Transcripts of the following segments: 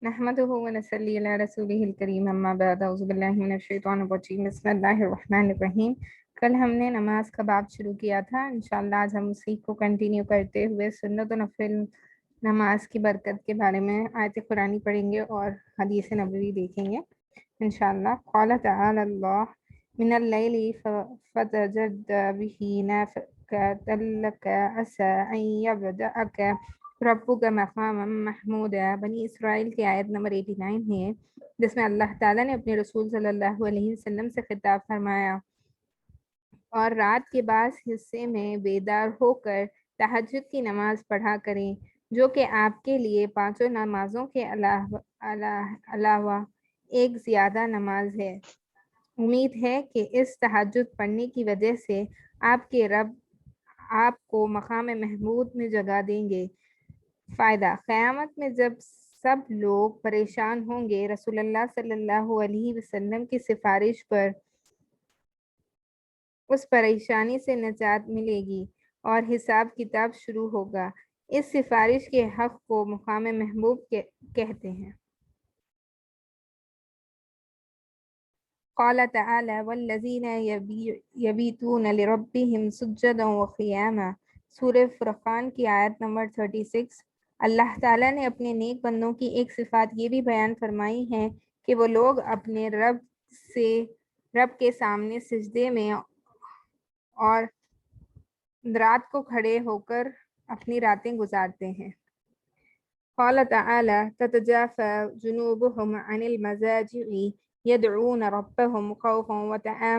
نحمده ونصلي على رسوله الکریم اما بعد اعوذ باللہ من الشیطان الرجیم بسم اللہ الرحمن الرحیم۔ کل ہم نے نماز کا باب شروع کیا تھا، انشاءاللہ آج ہم اسی کو کنٹینیو کرتے ہوئے سنت و نفل نماز کی برکت کے بارے میں آیت قرآنی پڑھیں گے اور حدیث نبوی دیکھیں گے انشاءاللہ۔ قال تعالی اللہ من اللیل فتجد به نافلة لك عسى ان يبدأك ربک مقام محمود بنی اسرائیل کی آیت نمبر 89 ہے، جس میں اللہ تعالیٰ نے اپنے رسول صلی اللہ علیہ وسلم سے خطاب فرمایا، اور رات کے بعض حصے میں بیدار ہو کر تہجد کی نماز پڑھا کریں، جو کہ آپ کے لیے پانچوں نمازوں کے علاوہ ایک زیادہ نماز ہے۔ امید ہے کہ اس تہجد پڑھنے کی وجہ سے آپ کے رب آپ کو مقام محمود میں جگہ دیں گے۔ فائدہ: قیامت میں جب سب لوگ پریشان ہوں گے، رسول اللہ صلی اللہ علیہ وسلم کی سفارش پر اس پریشانی سے نجات ملے گی اور حساب کتاب شروع ہوگا۔ اس سفارش کے حق کو مقام محبوب کہتے ہیں۔ قال تعالی والذین یبیتون لربهم سجدا وقیاما، سورہ فرقان کی آیت نمبر 36۔ اللہ تعالیٰ نے اپنے نیک بندوں کی ایک صفات یہ بھی بیان فرمائی ہے کہ وہ لوگ اپنے رب کے سامنے سجدے میں اور رات کو کھڑے ہو کر اپنی راتیں گزارتے ہیں۔ قال تعالی تتجافى جنوبهم عن المضاجع يدعون ربهم خوفا وطمعا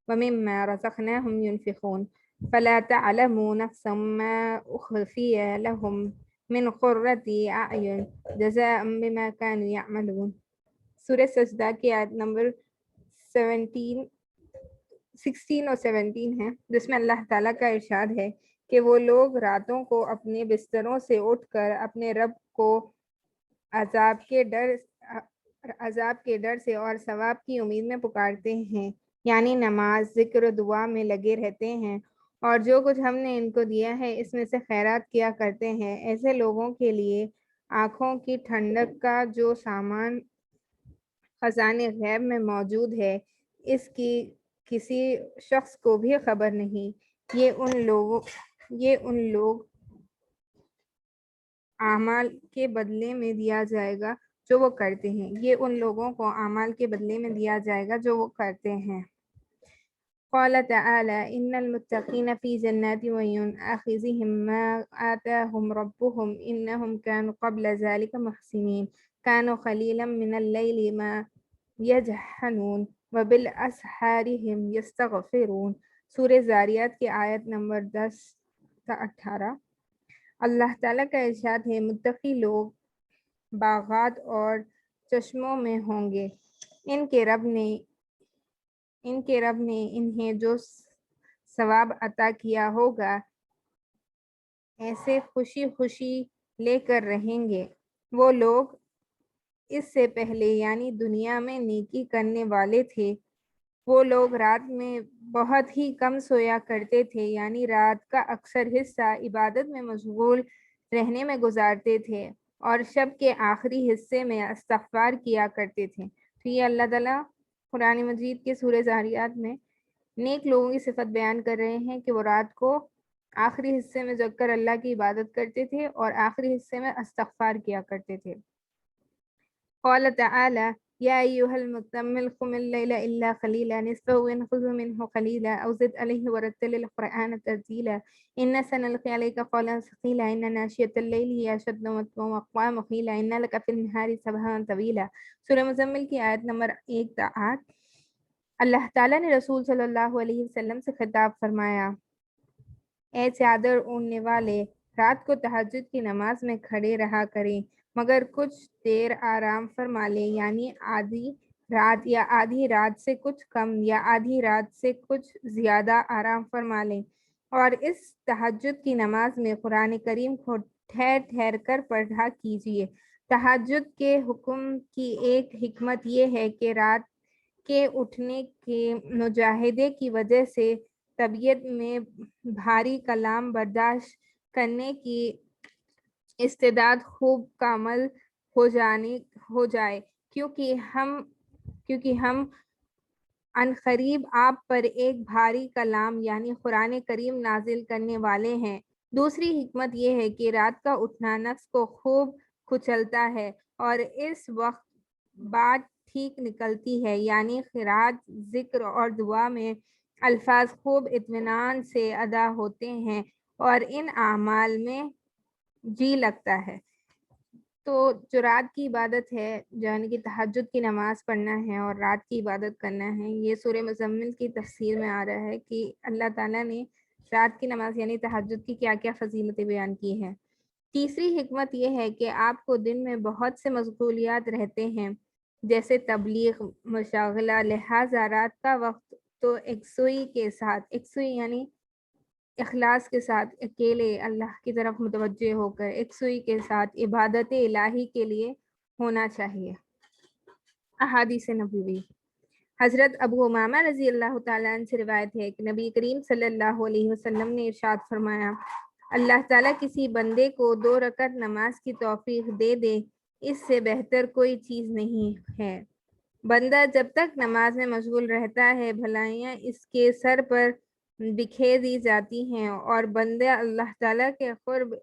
ومما رزقناهم ينفقون فلا تعلم نفس ما أخفي لهم من قرة أعين جزاء بما كانوا يعملون، سورہ سجدہ کی آیت نمبر 16 اور 17 ہے، جس میں اللہ تعالیٰ کا ارشاد ہے کہ وہ لوگ راتوں کو اپنے بستروں سے اٹھ کر اپنے رب کو عذاب کے ڈر سے اور ثواب کی امید میں پکارتے ہیں، یعنی نماز، ذکر و دعا میں لگے رہتے ہیں، اور جو کچھ ہم نے ان کو دیا ہے اس میں سے خیرات کیا کرتے ہیں۔ ایسے لوگوں کے لیے آنکھوں کی ٹھنڈک کا جو سامان خزانے غیب میں موجود ہے، اس کی کسی شخص کو بھی خبر نہیں۔ یہ ان لوگ اعمال کے بدلے میں دیا جائے گا جو وہ کرتے ہیں، یہ ان لوگوں کو اعمال کے بدلے میں دیا جائے گا جو وہ کرتے ہیں۔ قال تعالی ان المتقین فی جنات وعیون آخذین ما آتاہم ربهم انہم كانوا قبل ذلك محسنین كانوا قلیلا من اللیل ما یجہنون وبالاسحار هم یستغفرون، سورہ زاریات کی آیت نمبر 10 تا 18۔ اللہ تعالیٰ کا ارشاد ہے، متقی لوگ باغات اور چشموں میں ہوں گے، ان کے رب نے انہیں جو ثواب عطا کیا ہوگا ایسے خوشی خوشی لے کر رہیں گے۔ وہ لوگ اس سے پہلے یعنی دنیا میں نیکی کرنے والے تھے، وہ لوگ رات میں بہت ہی کم سویا کرتے تھے، یعنی رات کا اکثر حصہ عبادت میں مشغول رہنے میں گزارتے تھے اور شب کے آخری حصے میں استغفار کیا کرتے تھے۔ تو یہ اللہ تعالیٰ قرآن مجید کے سورہ زاریات میں نیک لوگوں کی صفت بیان کر رہے ہیں کہ وہ رات کو آخری حصے میں جگ کر اللہ کی عبادت کرتے تھے اور آخری حصے میں استغفار کیا کرتے تھے۔ قال تعالی یا ایھا المزمل قم اللیل الا قلیلا نصفه انقص منه قلیلا او زد علیہ ورتل القرآن ترتیلا ان سنلقی علیک قولا ثقیلا ان ناشئۃ اللیل ہی اشد وطئا واقوم قیلا ان لک فی النہار سبحا طویلا، سورہ مزمل کی آیت نمبر 1 تا 8۔ اللہ تعالیٰ نے رسول صلی اللہ علیہ وسلم سے خطاب فرمایا، اے چادر اوڑھنے والے، رات کو تہجد کی نماز میں کھڑے رہا کریں، مگر کچھ دیر آرام فرما لیں، یعنی آدھی رات یا آدھی رات سے کچھ کم یا آدھی رات سے کچھ زیادہ آرام فرما لیں، اور اس تہجد کی نماز میں قرآن کریم کو ٹھہر ٹھہر کر پڑھا کیجیے۔ تہجد کے حکم کی ایک حکمت یہ ہے کہ رات کے اٹھنے کے مجاہدے کی وجہ سے طبیعت میں بھاری کلام برداشت کرنے کی استعداد خوب کامل ہو جائے کیونکہ ہم ان قریب آپ پر ایک بھاری کلام یعنی قرآن کریم نازل کرنے والے ہیں۔ دوسری حکمت یہ ہے کہ رات کا اٹھنا نفس کو خوب کچلتا ہے اور اس وقت بات ٹھیک نکلتی ہے، یعنی قرات، ذکر اور دعا میں الفاظ خوب اطمینان سے ادا ہوتے ہیں اور ان اعمال میں جی لگتا ہے۔ تو جو رات کی عبادت ہے، یعنی کہ تہجد کی نماز پڑھنا ہے اور رات کی عبادت کرنا ہے، یہ سورہ مزمل کی تفسیر میں آ رہا ہے کہ اللہ تعالیٰ نے رات کی نماز یعنی تہجد کی کیا کیا فضیلتیں بیان کی ہیں۔ تیسری حکمت یہ ہے کہ آپ کو دن میں بہت سے مشغولیات رہتے ہیں، جیسے تبلیغ، مشاغلہ، لہٰذا رات کا وقت تو یکسوئی یعنی اخلاص کے ساتھ اکیلے اللہ کی طرف متوجہ ہو کر یکسوئی کے ساتھ عبادت الہی کے لیے ہونا چاہیے۔ احادیث نبوی، حضرت ابو امامہ رضی اللہ تعالیٰ عنہ سے روایت ہے کہ نبی کریم صلی اللہ علیہ وسلم نے ارشاد فرمایا، اللہ تعالیٰ کسی بندے کو 2 رکعت نماز کی توفیق دے دے، اس سے بہتر کوئی چیز نہیں ہے۔ بندہ جب تک نماز میں مشغول رہتا ہے، بھلائیاں اس کے سر پر بکھیر دی جاتی ہیں اور بندے اللہ تعالیٰ کے قرب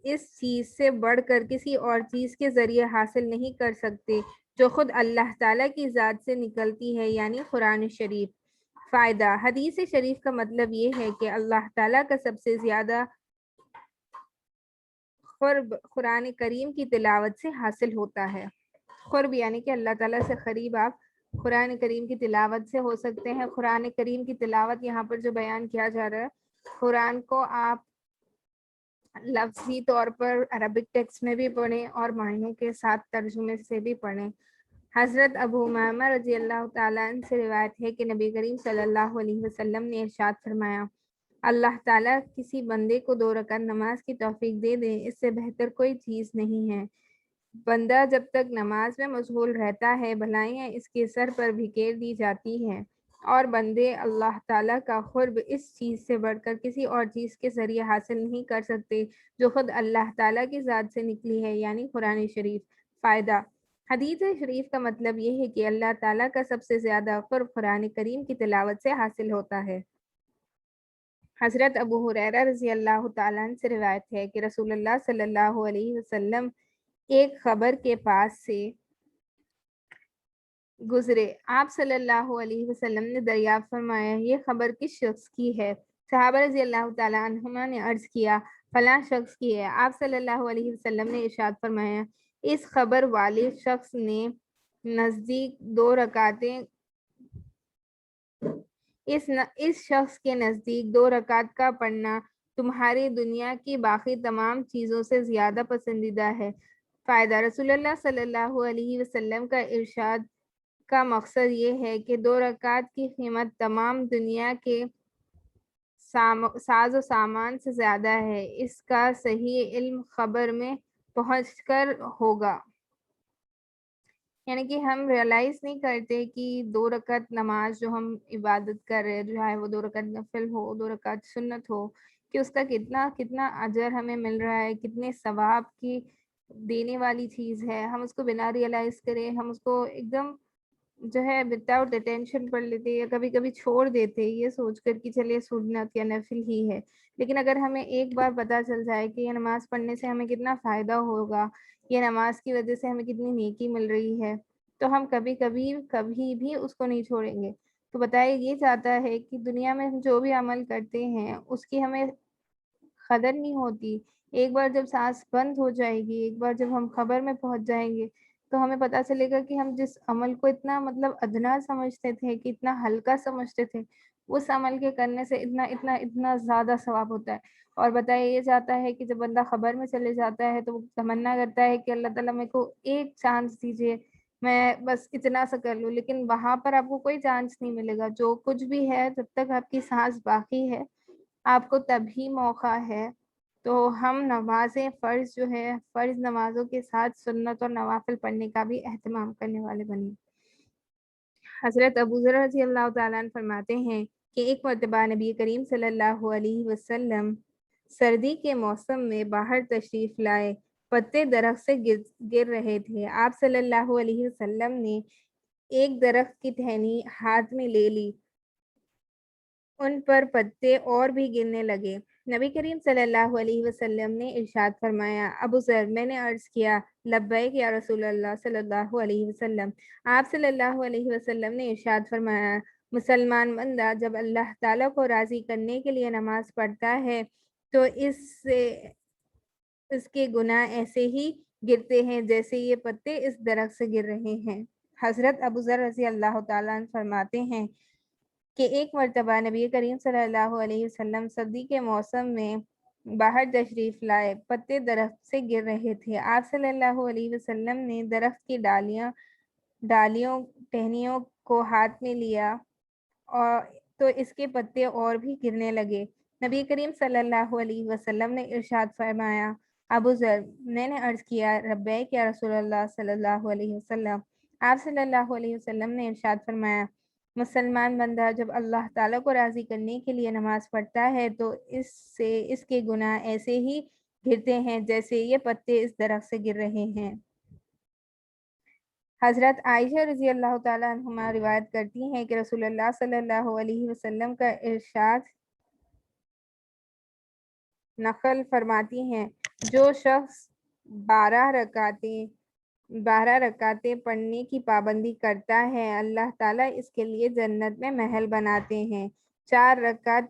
اس چیز سے بڑھ کر کسی اور چیز کے ذریعے حاصل نہیں کر سکتے جو خود اللہ تعالیٰ کی ذات سے نکلتی ہے، یعنی قرآن شریف۔ فائدہ، حدیث شریف کا مطلب یہ ہے کہ اللہ تعالیٰ کا سب سے زیادہ قرب قرآن کریم کی تلاوت سے حاصل ہوتا ہے۔ قرب یعنی کہ اللہ تعالیٰ سے قریب آپ قرآن کریم کی تلاوت سے ہو سکتے ہیں۔ قرآن کریم کی تلاوت یہاں پر جو بیان کیا جا رہا ہے، قرآن کو آپ لفظی طور پر عربک ٹیکسٹ میں بھی پڑھیں اور معنوں کے ساتھ ترجمے سے بھی پڑھیں۔ حضرت ابو امامہ رضی اللہ تعالیٰ عنہ سے روایت ہے کہ نبی کریم صلی اللہ علیہ وسلم نے ارشاد فرمایا، اللہ تعالیٰ کسی بندے کو 2 رکعت نماز کی توفیق دے دے، اس سے بہتر کوئی چیز نہیں ہے۔ بندہ جب تک نماز میں مشغول رہتا ہے، بھلائیاں اس کے سر پر بکھیر دی جاتی ہیں اور بندے اللہ تعالیٰ کا قرب اس چیز سے بڑھ کر کسی اور چیز کے ذریعے حاصل نہیں کر سکتے جو خود اللہ تعالیٰ کی ذات سے نکلی ہے، یعنی قرآن شریف۔ فائدہ، حدیث شریف کا مطلب یہ ہے کہ اللہ تعالیٰ کا سب سے زیادہ قرب قرآن کریم کی تلاوت سے حاصل ہوتا ہے۔ حضرت ابو ہریرہ رضی اللہ تعالیٰ عنہ سے روایت ہے کہ رسول اللہ صلی اللہ علیہ وسلم ایک خبر کے پاس سے گزرے، آپ صلی اللہ علیہ وسلم نے دریافت فرمایا، یہ خبر کس شخص کی ہے؟ صحابہ رضی اللہ تعالیٰ عنہما نے عرض کیا، فلاں شخص کی ہے۔ آپ صلی اللہ علیہ وسلم نے ارشاد فرمایا، اس خبر والے شخص نے نزدیک 2 رکعتیں اس شخص کے نزدیک 2 رکعت کا پڑھنا تمہاری دنیا کی باقی تمام چیزوں سے زیادہ پسندیدہ ہے۔ فائدہ، رسول اللہ صلی اللہ علیہ وسلم کا ارشاد کا مقصد یہ ہے کہ 2 رکعت کی قیمت تمام دنیا کے ساز و سامان سے زیادہ ہے۔ اس کا صحیح علم خبر میں پہنچ کر ہوگا، یعنی کہ ہم ریئلائز نہیں کرتے کہ 2 رکعت نماز جو ہم عبادت کر رہے ہیں، جو ہے وہ 2 رکعت نفل ہو، 2 رکعت سنت ہو، کہ اس کا کتنا اجر ہمیں مل رہا ہے، کتنے ثواب کی دینے والی چیز ہے۔ ہم اس کو بنا ریئلائز کریں، ہم اس کو ایک دم جو ہے وداؤٹ اٹینشن پڑھ لیتے یا کبھی کبھی چھوڑ دیتے یہ سوچ کر کہ چلیے سنت یا نفل ہی ہے۔ لیکن اگر ہمیں ایک بار پتہ چل جائے کہ یہ نماز پڑھنے سے ہمیں کتنا فائدہ ہوگا، یہ نماز کی وجہ سے ہمیں کتنی نیکی مل رہی ہے، تو ہم کبھی بھی اس کو نہیں چھوڑیں گے۔ تو بتایا یہ جاتا ہے کہ دنیا میں جو بھی عمل کرتے ہیں اس کی ہمیں قدر نہیں ہوتی۔ ایک بار جب سانس بند ہو جائے گی، ایک بار جب ہم خبر میں پہنچ جائیں گے تو ہمیں پتہ چلے گا کہ ہم جس عمل کو اتنا ادنا سمجھتے تھے، کہ اتنا ہلکا سمجھتے تھے، اس عمل کے کرنے سے اتنا زیادہ ثواب ہوتا ہے۔ اور بتایا یہ جاتا ہے کہ جب بندہ خبر میں چلے جاتا ہے تو وہ تمنا کرتا ہے کہ اللہ تعالیٰ میرے کو ایک چانس دیجیے، میں بس اتنا سا کر لوں، لیکن وہاں پر آپ کو کوئی چانس نہیں ملے گا۔ جو کچھ بھی ہے، جب تک آپ کی سانس باقی ہے آپ کو تبھی موقع ہے۔ تو ہم نمازیں فرض نمازوں کے ساتھ سنت اور نوافل پڑھنے کا بھی اہتمام کرنے والے بنیں۔ حضرت ابو ذر رضی اللہ تعالیٰ عنہ فرماتے ہیں کہ ایک مرتبہ نبی کریم صلی اللہ علیہ وسلم سردی کے موسم میں باہر تشریف لائے، پتے درخت سے گر رہے تھے۔ آپ صلی اللہ علیہ وسلم نے ایک درخت کی ٹہنی ہاتھ میں لے لی، ان پر پتے اور بھی گرنے لگے۔ نبی کریم صلی اللہ علیہ وسلم نے ارشاد فرمایا، ابو ذر، میں نے عرض کیا، لبیک یا رسول اللہ صلی اللہ علیہ وسلم۔ آپ صلی اللہ علیہ وسلم نے ارشاد فرمایا، مسلمان بندہ جب اللہ تعالیٰ کو راضی کرنے کے لیے نماز پڑھتا ہے تو اس کے گناہ ایسے ہی گرتے ہیں جیسے یہ پتے اس درخت سے گر رہے ہیں۔ حضرت ابو ذر رضی اللہ تعالیٰ عنہ فرماتے ہیں کہ ایک مرتبہ نبی کریم صلی اللہ علیہ وسلم سردی کے موسم میں باہر تشریف لائے، پتے درخت سے گر رہے تھے۔ آپ صلی اللہ علیہ وسلم نے درخت کی ڈالیوں ٹہنیوں کو ہاتھ میں لیا اور تو اس کے پتے اور بھی گرنے لگے۔ نبی کریم صلی اللہ علیہ وسلم نے ارشاد فرمایا، ابو ذر، میں نے عرض کیا، لبیک یا رسول اللہ صلی اللہ علیہ وسلم۔ آپ صلی اللہ علیہ وسلم نے ارشاد فرمایا، مسلمان بندہ جب اللہ تعالیٰ کو راضی کرنے کے لیے نماز پڑھتا ہے تو اس کے گناہ ایسے ہی گرتے ہیں جیسے یہ پتے اس درخت سے گر رہے ہیں۔ حضرت عائشہ رضی اللہ تعالیٰ عنہما روایت کرتی ہیں کہ رسول اللہ صلی اللہ علیہ وسلم کا ارشاد نقل فرماتی ہیں، جو شخص 12 رکعتیں پڑھنے کی پابندی کرتا ہے، اللہ تعالیٰ اس کے لیے جنت میں محل بناتے ہیں۔ 4 رکعت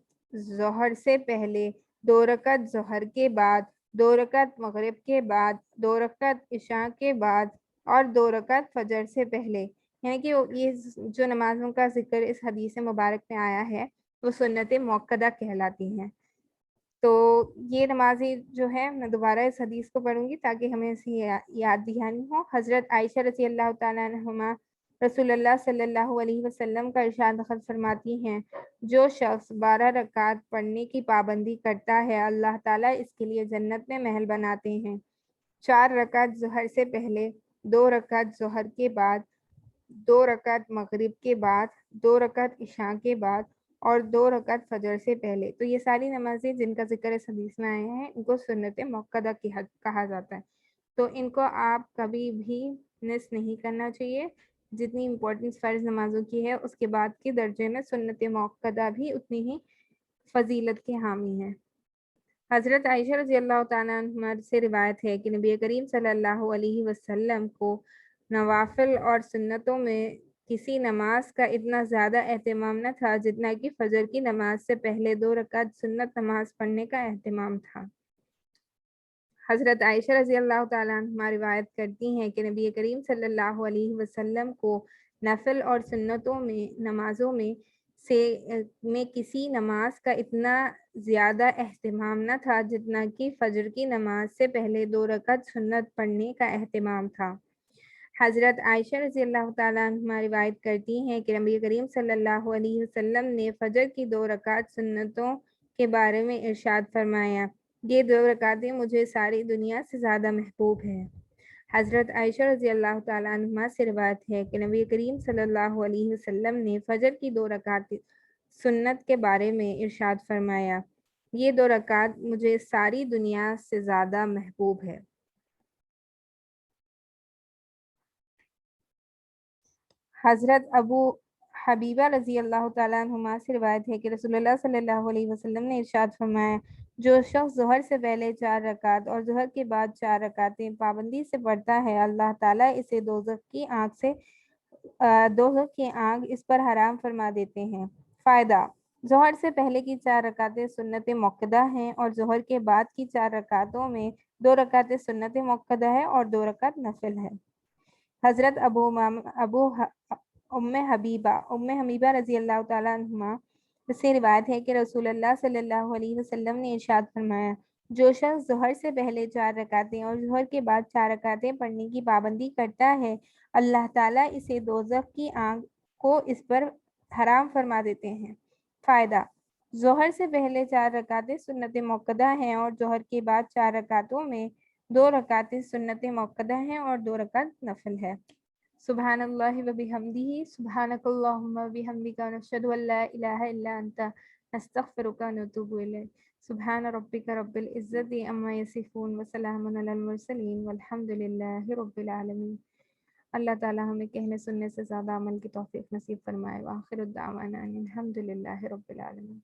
ظہر سے پہلے، 2 رکعت ظہر کے بعد، 2 رکعت مغرب کے بعد، 2 رکعت عشاء کے بعد اور 2 رکعت فجر سے پہلے۔ یعنی کہ یہ جو نمازوں کا ذکر اس حدیث مبارک میں آیا ہے وہ سنت موقدہ کہلاتی ہیں۔ تو یہ نمازیں جو ہے میں دوبارہ اس حدیث کو پڑھوں گی تاکہ ہمیں اس کی یاد دہانی ہو۔ حضرت عائشہ رضی اللہ تعالیٰ عنہما رسول اللہ صلی اللہ علیہ وسلم کا ارشاد نقل فرماتی ہیں، جو شخص 12 رکعت پڑھنے کی پابندی کرتا ہے، اللہ تعالیٰ اس کے لیے جنت میں محل بناتے ہیں۔ 4 رکعت ظہر سے پہلے، 2 رکعت ظہر کے بعد، 2 رکعت مغرب کے بعد، 2 رکعت عشاء کے بعد اور 2 رکعت فجر سے پہلے۔ تو یہ ساری نمازیں جن کا ذکر اس حدیث میں آئے ہیں ان کو سنت موقدہ کہا جاتا ہے۔ تو ان کو آپ کبھی بھی مس نہیں کرنا چاہیے۔ جتنی امپورٹنس فرض نمازوں کی ہے اس کے بعد کے درجے میں سنت موقدہ بھی اتنی ہی فضیلت کے حامی ہیں۔ حضرت عائشہ رضی اللہ تعالیٰ عنہ سے روایت ہے کہ نبی کریم صلی اللہ علیہ وسلم کو نوافل اور سنتوں میں کسی نماز کا اتنا زیادہ اہتمام نہ تھا جتنا کہ فجر کی نماز سے پہلے 2 رکعت سنت نماز پڑھنے کا اہتمام تھا۔ حضرت عائشہ رضی اللہ تعالیٰ عنہ روایت کرتی ہیں کہ نبی کریم صلی اللہ علیہ وسلم کو نفل اور سنتوں میں نمازوں میں کسی نماز کا اتنا زیادہ اہتمام نہ تھا جتنا کہ فجر کی نماز سے پہلے 2 رکعت سنت پڑھنے کا اہتمام تھا۔ حضرت عائشہ رضی اللہ تعالیٰ عنہ روایت کرتی ہیں کہ نبی کریم صلی اللہ علیہ وسلم نے فجر کی 2 رکعت سنتوں کے بارے میں ارشاد فرمایا، یہ 2 رکعتیں مجھے ساری دنیا سے زیادہ محبوب ہیں۔ حضرت عائشہ رضی اللہ تعالیٰ عنہ سے روایت ہے کہ نبی کریم صلی اللہ علیہ وسلم نے فجر کی 2 رکعت سنت کے بارے میں ارشاد فرمایا، یہ 2 رکعت مجھے ساری دنیا سے زیادہ محبوب ہے۔ حضرت ابو حبیبہ رضی اللہ تعالیٰ عنہما سے روایت ہے کہ رسول اللہ صلی اللہ علیہ وسلم نے ارشاد فرمایا، جو شخص ظہر سے پہلے 4 رکعت اور ظہر کے بعد 4 رکعتیں پابندی سے پڑھتا ہے، اللہ تعالیٰ اسے دوزخ کی آگ اس پر حرام فرما دیتے ہیں۔ فائدہ: ظہر سے پہلے کی 4 رکعتیں سنت موقدہ ہیں اور ظہر کے بعد کی 4 رکعتوں میں 2 رکعتیں سنت موقدہ ہے اور 2 رکعت نفل ہے۔ حضرت ام حبیبہ رضی اللہ تعالیٰ عنہما سے روایت ہے کہ رسول اللہ صلی اللہ علیہ وسلم نے ارشاد فرمایا، جو شخص ظہر سے پہلے 4 رکعتیں اور ظہر کے بعد 4 رکعتیں پڑھنے کی پابندی کرتا ہے، اللہ تعالیٰ اسے دوزخ کی آگ کو اس پر حرام فرما دیتے ہیں۔ فائدہ: ظہر سے پہلے 4 رکعتیں سنت موقدہ ہیں اور ظہر کے بعد 4 رکعتوں میں 2 رکعتیں سنت موقدہ ہیں اور 2 رکعت نفل ہے۔ سبحان اللہ و بحمدہ، سبحانک اللہم و بحمدک، نشہد ان لا الہ الا انت، نستغفرک و نتوب الیک۔ سبحان ربک رب العزت عما یصفون وسلام علی المرسلین والحمد للہ رب العالمین۔ اللہ تعالیٰ ہمیں کہنے سننے سے زیادہ عمل کی توفیق نصیب فرمائے۔ وآخر الدعوانا ان الحمد للہ رب العالمین۔